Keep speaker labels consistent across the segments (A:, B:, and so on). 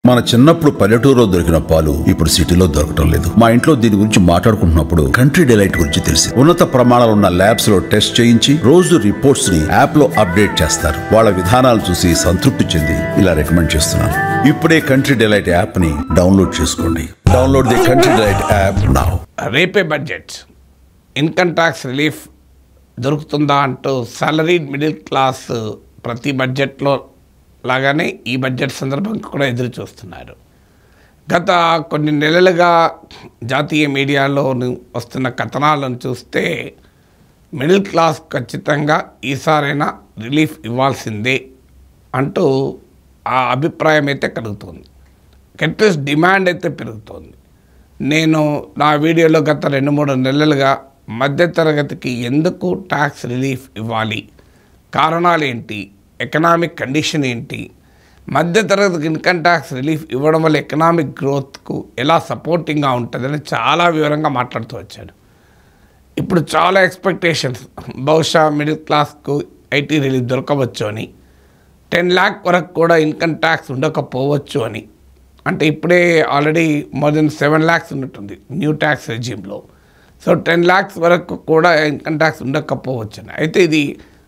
A: మన చిన్నప్పుడు పల్లెటూరులో దొరికిన పాలు ఇప్పుడు సిటీలో దొరకటం లేదు. మా ఇంట్లో దీని గురించి మాట్లాడుకుంటున్నప్పుడు కంట్రీ డిలైట్ గురించి తెలిసి ఉన్నత ప్రమాణాలు ఉన్న ల్యాబ్స్ లో టెస్ట్ చేయించి రోజు రిపోర్ట్స్ ని యాప్ లో అప్డేట్ చేస్తారు. వాళ్ళ విధానాలు చూసి సంతృప్తి చెంది ఇలా రికమెండ్ చేస్తున్నాను. ఇప్పుడే కంట్రీ డిలైట్ యాప్ ని డౌన్లోడ్ చేసుకోండి. Download the country delight app now.
B: రేపే బడ్జెట్ ఇన్కమ్ ట్యాక్స్ రిలీఫ్ దొరుకుతుందా అంటూ సాలరీడ్ మిడిల్ క్లాస్ ప్రతి బడ్జెట్లో లాగానే ఈ బడ్జెట్ సందర్భంగా కూడా ఎదురు చూస్తున్నారు. గత కొన్ని నెలలుగా జాతీయ మీడియాలో వస్తున్న కథనాలను చూస్తే మిడిల్ క్లాస్ ఖచ్చితంగా ఈసారైనా రిలీఫ్ ఇవ్వాల్సిందే అంటూ ఆ అభిప్రాయం అయితే కలుగుతుంది. అట్లీస్ట్ డిమాండ్ అయితే పెరుగుతోంది. నేను నా వీడియోలో గత 2-3 నెలలుగా మధ్యతరగతికి ఎందుకు ట్యాక్స్ రిలీఫ్ ఇవ్వాలి, కారణాలు ఏంటి, ఎకనామిక్ కండిషన్ ఏంటి, మధ్యతరగతికి ఇన్కమ్ ట్యాక్స్ రిలీఫ్ ఇవ్వడం వల్ల ఎకనామిక్ గ్రోత్కు ఎలా సపోర్టింగ్గా ఉంటుందని చాలా వివరంగా మాట్లాడుతూ వచ్చాడు. ఇప్పుడు చాలా ఎక్స్పెక్టేషన్స్, బహుశా మిడిల్ క్లాస్కు ఐటీ రిలీఫ్ దొరకవచ్చు అని, 10 lakh వరకు కూడా ఇన్కమ్ ట్యాక్స్ ఉండకపోవచ్చు అని. అంటే ఇప్పుడే ఆల్రెడీ మోర్ దెన్ 7 lakhs ఉన్నట్టుంది న్యూ ట్యాక్స్ రెజ్యూమ్లో. సో 10 lakhs వరకు కూడా ఇన్కమ్ ట్యాక్స్ ఉండకపోవచ్చు అని. అయితే ఇది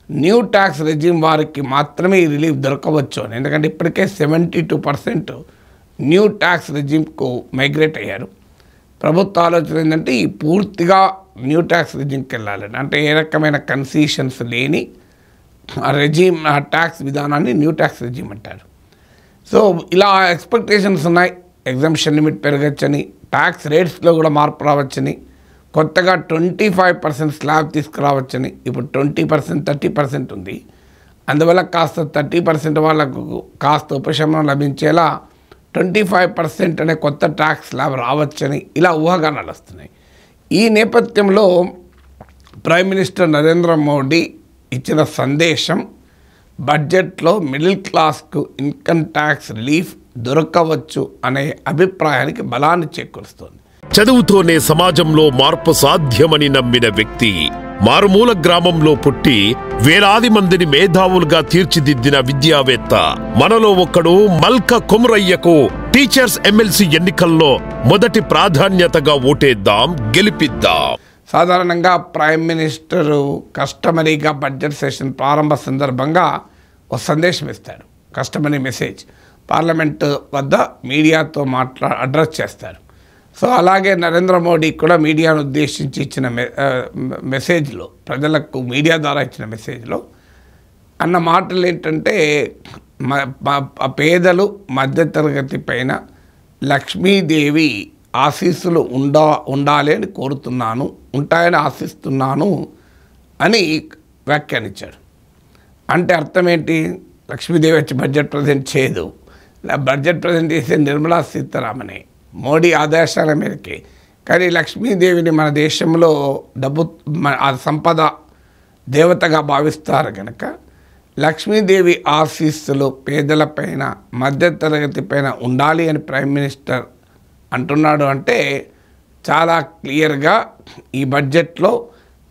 B: న్యూ ట్యాక్స్ రెజ్యూమ్ వారికి మాత్రమే ఈ రిలీఫ్ దొరకవచ్చు అని. ఎందుకంటే ఇప్పటికే 72% న్యూ ట్యాక్స్ రెజ్యూమ్కు మైగ్రేట్ అయ్యారు. ప్రభుత్వ ఆలోచన ఏంటంటే ఈ పూర్తిగా న్యూ ట్యాక్స్ రెజ్యూమ్కి వెళ్ళాలని, అంటే ఏ రకమైన కన్సీషన్స్ లేని రెజ్యూమ్ ట్యాక్స్ విధానాన్ని న్యూ ట్యాక్స్ రెజ్యూమ్ అంటారు. సో ఇలా ఎక్స్పెక్టేషన్స్ ఉన్నాయి. ఎగ్జంప్షన్ లిమిట్ పెరగచ్చని, ట్యాక్స్ రేట్స్లో కూడా మార్పు రావచ్చని, కొత్తగా 25% స్లాబ్ తీసుకురావచ్చని. ఇప్పుడు 20%, 30% ఉంది. అందువల్ల కాస్త 30% వాళ్ళకు కాస్త ఉపశమనం లభించేలా 25% అనే కొత్త ట్యాక్స్ స్లాబ్ రావచ్చని ఇలా ఊహాగానాలు వస్తున్నాయి. ఈ నేపథ్యంలో ప్రైమ్ మినిస్టర్ నరేంద్ర మోడీ ఇచ్చిన సందేశం బడ్జెట్లో మిడిల్ క్లాస్కు ఇన్కమ్ ట్యాక్స్ రిలీఫ్ దొరకవచ్చు అనే అభిప్రాయానికి బలాన్ని చేకూరుస్తోంది.
C: చదువుతోనే సమాజంలో మార్పు సాధ్యమని నమ్మిన వ్యక్తి, మారుమూల గ్రామంలో పుట్టి వేలాది మందిని మేధావులుగా తీర్చిదిద్దిన విద్యావేత్త, మనలో ఒకడు మల్క కొమురయ్యకు టీచర్స్ ఎమ్మెల్సీ ఎన్నికల్లో మొదటి ప్రాధాన్యతగా ఓటేద్దాం, గెలిపిద్దాం.
B: సాధారణంగా ప్రైమ్ మినిస్టర్ కస్టమరీగా బడ్జెట్ సెషన్ ప్రారంభ సందర్భంగా ఒక సందేశం ఇస్తాడు. కస్టమరీ మెసేజ్ పార్లమెంట్ వద్ద మీడియాతో అడ్రస్ చేస్తారు. సో అలాగే నరేంద్ర మోడీ కూడా మీడియాను ఉద్దేశించి ఇచ్చిన మెసేజ్లో, ప్రజలకు మీడియా ద్వారా ఇచ్చిన మెసేజ్లో అన్న మాటలు ఏంటంటే, పేదలు మధ్యతరగతి పైన లక్ష్మీదేవి ఆశీస్సులు ఉండాలి అని కోరుతున్నాను, ఉంటాయని ఆశిస్తున్నాను అని వ్యాఖ్యానించాడు. అంటే అర్థం ఏంటి? లక్ష్మీదేవి వచ్చి బడ్జెట్ ప్రజెంట్ చేయదు. బడ్జెట్ ప్రజెంట్ చేసే నిర్మలా సీతారామనే, మోడీ ఆదేశాల మేరకే. కానీ లక్ష్మీదేవిని మన దేశంలో ఆ సంపద దేవతగా భావిస్తారు కనుక లక్ష్మీదేవి ఆశీస్సులు పేదలపైన మధ్యతరగతి పైన ఉండాలి అని ప్రైమ్ మినిస్టర్ అంటున్నాడు. అంటే చాలా క్లియర్గా ఈ బడ్జెట్లో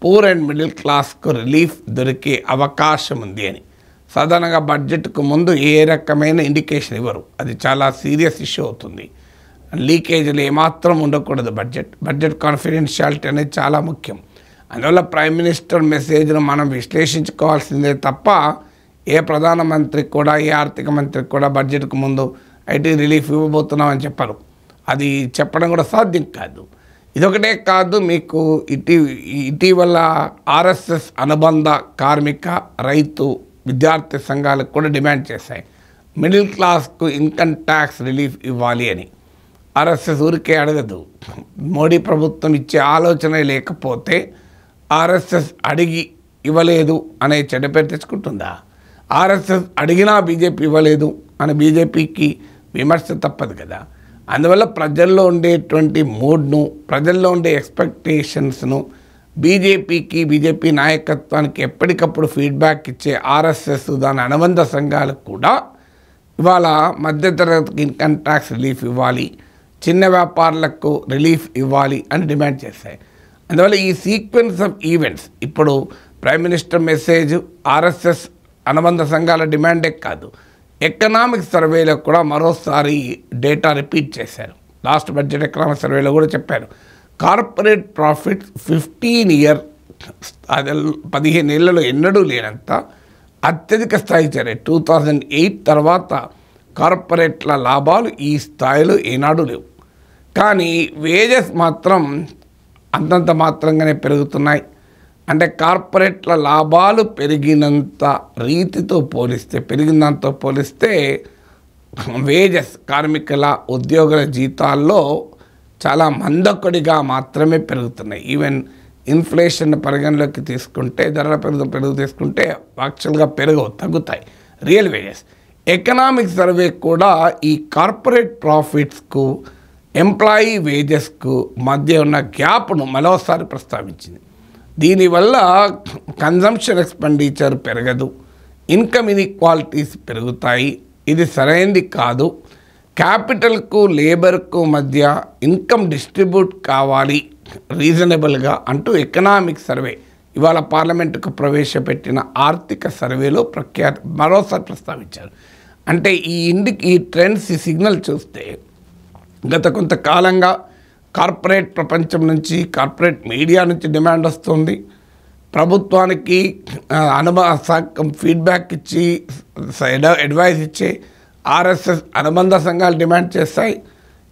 B: పూర్ అండ్ మిడిల్ క్లాస్కు రిలీఫ్ దొరికే అవకాశం ఉంది అని. సాధారణంగా బడ్జెట్కు ముందు ఏ రకమైన ఇండికేషన్ ఇవ్వరు. అది చాలా సీరియస్ ఇష్యూ అవుతుంది. లీకేజీలు ఏమాత్రం ఉండకూడదు. బడ్జెట్ కాన్ఫిడెన్షియాలిటీ అనేది చాలా ముఖ్యం. అందువల్ల ప్రైమ్ మినిస్టర్ మెసేజ్ను మనం విశ్లేషించుకోవాల్సిందే తప్ప ఏ ప్రధానమంత్రి కూడా, ఏ ఆర్థిక మంత్రి కూడా బడ్జెట్కు ముందు ఐటీ రిలీఫ్ ఇవ్వబోతున్నామని చెప్పరు. అది చెప్పడం కూడా సాధ్యం కాదు. ఇదొకటే కాదు, మీకు ఇటీవల ఆర్ఎస్ఎస్ అనుబంధ కార్మిక, రైతు, విద్యార్థి సంఘాలకు కూడా డిమాండ్ చేశాయి మిడిల్ క్లాస్కు ఇన్కమ్ ట్యాక్స్ రిలీఫ్ ఇవ్వాలి అని. ఆర్ఎస్ఎస్ ఊరికే అడగదు. మోడీ ప్రభుత్వం ఇచ్చే ఆలోచన లేకపోతే ఆర్ఎస్ఎస్ అడిగి ఇవ్వలేదు అనే చెడ్డ పేరు తెచ్చుకుంటుందా? ఆర్ఎస్ఎస్ అడిగినా బీజేపీ ఇవ్వలేదు అని బీజేపీకి విమర్శ తప్పదు కదా. అందువల్ల ప్రజల్లో ఉండేటువంటి మూడ్ను, ప్రజల్లో ఉండే ఎక్స్పెక్టేషన్స్ను బీజేపీ నాయకత్వానికి ఎప్పటికప్పుడు ఫీడ్బ్యాక్ ఇచ్చే ఆర్ఎస్ఎస్, దాని అనుబంధ సంఘాలకు కూడా ఇవాళ మధ్యతరగతికి ఇన్కమ్ ట్యాక్స్ రిలీఫ్ ఇవ్వాలి, చిన్న వ్యాపారులకు రిలీఫ్ ఇవ్వాలి అని డిమాండ్ చేశాయి. అందువల్ల ఈ సీక్వెన్స్ ఆఫ్ ఈవెంట్స్, ఇప్పుడు ప్రైమ్ మినిస్టర్ మెసేజ్, ఆర్ఎస్ఎస్ అనుబంధ సంఘాల డిమాండే కాదు, ఎకనామిక్ సర్వేలో కూడా మరోసారి డేటా రిపీట్ చేశారు. లాస్ట్ బడ్జెట్ ఎకనామిక్ సర్వేలో కూడా చెప్పారు, కార్పొరేట్ ప్రాఫిట్స్ 15 ఇయర్ 15 ఏళ్లలో ఎన్నడూ లేనంత అత్యధిక స్థాయి చేరాయి. 2008 తర్వాత కార్పొరేట్ల లాభాలు ఈ స్థాయిలో ఏనాడు లేవు. కానీ వేజెస్ మాత్రం అంతంత మాత్రంగానే పెరుగుతున్నాయి. అంటే కార్పొరేట్ల లాభాలు పెరిగినంత రీతితో పోలిస్తే, పెరిగినంత పోలిస్తే వేజెస్ కార్మికుల ఉద్యోగుల జీతాల్లో చాలా మందకొడిగా మాత్రమే పెరుగుతున్నాయి. ఈవెన్ ఇన్ఫ్లేషన్ పరిగణలోకి తీసుకుంటే, ధరల పెరుగు తీసుకుంటే యాక్చువల్గా తగ్గుతాయి రియల్ వేజెస్. ఎకనామిక్ సర్వే కూడా ఈ కార్పొరేట్ ప్రాఫిట్స్కు ఎంప్లాయీ వేజెస్కు మధ్య ఉన్న గ్యాప్ను మరోసారి ప్రస్తావించింది. దీనివల్ల కన్జంప్షన్ ఎక్స్పెండిచర్ పెరగదు, ఇన్కమ్ ఇన్ఈక్వాలిటీస్ పెరుగుతాయి, ఇది సరైనది కాదు, క్యాపిటల్కు లేబర్కు మధ్య ఇన్కమ్ డిస్ట్రిబ్యూట్ కావాలి రీజనబుల్గా అంటూ ఎకనామిక్ సర్వే ఇవాళ పార్లమెంటుకు ప్రవేశపెట్టిన ఆర్థిక సర్వేలో మరోసారి ప్రస్తావించారు. అంటే ఈ ట్రెండ్స్, ఈ సిగ్నల్ చూస్తే గత కొంతకాలంగా కార్పొరేట్ ప్రపంచం నుంచి, కార్పొరేట్ మీడియా నుంచి డిమాండ్ వస్తుంది. ప్రభుత్వానికి ఫీడ్బ్యాక్ ఇచ్చి అడ్వైస్ ఇచ్చే ఆర్ఎస్ఎస్ అనుబంధ సంఘాలు డిమాండ్ చేస్తాయి.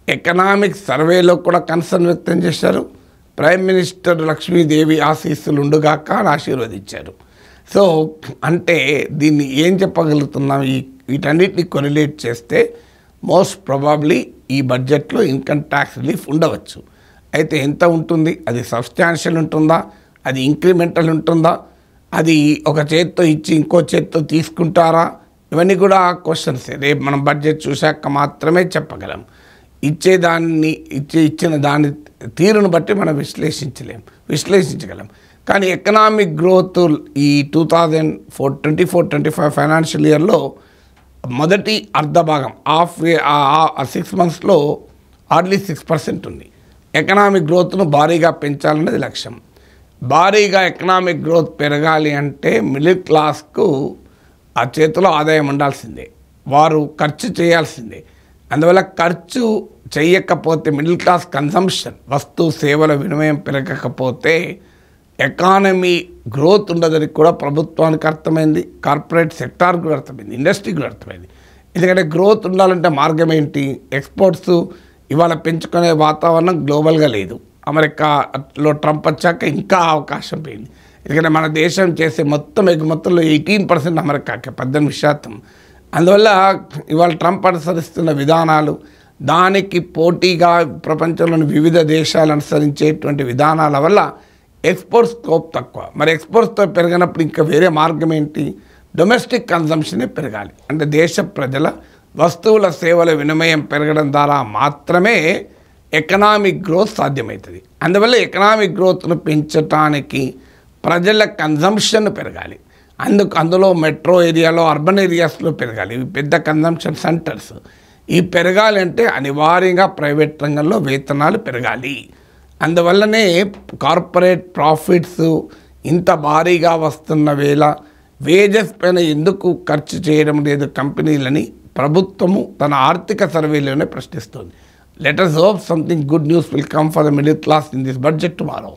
B: ఎకనామిక్ సర్వేలో కూడా కన్సర్న్ వ్యక్తం చేశారు. ప్రైమ్ మినిస్టర్ లక్ష్మీదేవి ఆశీస్సులు ఉండుగాక అని ఆశీర్వదించారు. సో అంటే దీన్ని ఏం చెప్పగలుగుతున్నాం, వీటన్నిటిని కొరిలేట్ చేస్తే మోస్ట్ ప్రాబబ్లీ ఈ బడ్జెట్లో ఇన్కమ్ ట్యాక్స్ రిలీఫ్ ఉండవచ్చు. అయితే ఎంత ఉంటుంది, అది సబ్స్టాన్షియల్ ఉంటుందా, అది ఇంక్రిమెంటల్ ఉంటుందా, అది ఒక చేత్తో ఇచ్చి ఇంకో చేత్తో తీసుకుంటారా, ఇవన్నీ కూడా క్వశ్చన్స్. రేపు మనం బడ్జెట్ చూశాక మాత్రమే చెప్పగలం. ఇచ్చిన దాని తీరును బట్టి మనం విశ్లేషించగలం. కానీ ఎకనామిక్ గ్రోత్ ఈ 2024-25 ఫైనాన్షియల్ ఇయర్లో మొదటి అర్ధ భాగం 6 monthsలో హార్డ్లీ 6% ఉంది. ఎకనామిక్ గ్రోత్ను భారీగా పెంచాలనేది లక్ష్యం. భారీగా ఎకనామిక్ గ్రోత్ పెరగాలి అంటే మిడిల్ క్లాస్కు ఆ చేతిలో ఆదాయం ఉండాల్సిందే, వారు ఖర్చు చేయాల్సిందే. అందువల్ల ఖర్చు చేయకపోతే, మిడిల్ క్లాస్ కన్సంప్షన్, వస్తు సేవల వినిమయం పెరగకపోతే ఎకానమీ గ్రోత్ ఉండదని కూడా ప్రభుత్వానికి అర్థమైంది, కార్పొరేట్ సెక్టార్ కూడా అర్థమైంది, ఇండస్ట్రీ కూడా అర్థమైంది. ఎందుకంటే గ్రోత్ ఉండాలంటే మార్గం ఏంటి? ఎక్స్పోర్ట్స్ ఇవాళ పెంచుకునే వాతావరణం గ్లోబల్గా లేదు. అమెరికాలో ట్రంప్ వచ్చాక ఇంకా అవకాశం పోయింది. ఎందుకంటే మన దేశం చేసే మొత్తం ఎగుమతుల్లో 18% అమెరికాకే, 18%. అందువల్ల ఇవాళ ట్రంప్ అనుసరిస్తున్న విధానాలు, దానికి పోటీగా ప్రపంచంలోని వివిధ దేశాలు అనుసరించేటువంటి విధానాల వల్ల ఎక్స్పోర్ట్ స్కోప్ తక్కువ. మరి ఎక్స్పోర్ట్స్తో పెరిగినప్పుడు ఇంకా వేరే మార్గం ఏంటి? డొమెస్టిక్ కన్జంప్షనే పెరగాలి. అంటే దేశ ప్రజల వస్తువుల సేవల వినిమయం పెరగడం ద్వారా మాత్రమే ఎకనామిక్ గ్రోత్ సాధ్యమవుతుంది. అందువల్ల ఎకనామిక్ గ్రోత్ను పెంచడానికి ప్రజల కన్జంప్షన్ పెరగాలి. అందులో మెట్రో ఏరియాలో, అర్బన్ ఏరియాస్లో పెరగాలి. ఇవి పెద్ద కన్జంప్షన్ సెంటర్స్. ఈ పెరగాలి అంటే అనివార్యంగా ప్రైవేట్ రంగంలో వేతనాలు పెరగాలి. అందువల్లనే కార్పొరేట్ ప్రాఫిట్స్ ఇంత భారీగా వస్తున్న వేళ వేజెస్ పైన ఎందుకు ఖర్చు చేయడం లేదు కంపెనీలని ప్రభుత్వము తన ఆర్థిక సర్వేలోనే ప్రశ్నిస్తుంది. Let us hope something good news will come for the middle class in this budget tomorrow.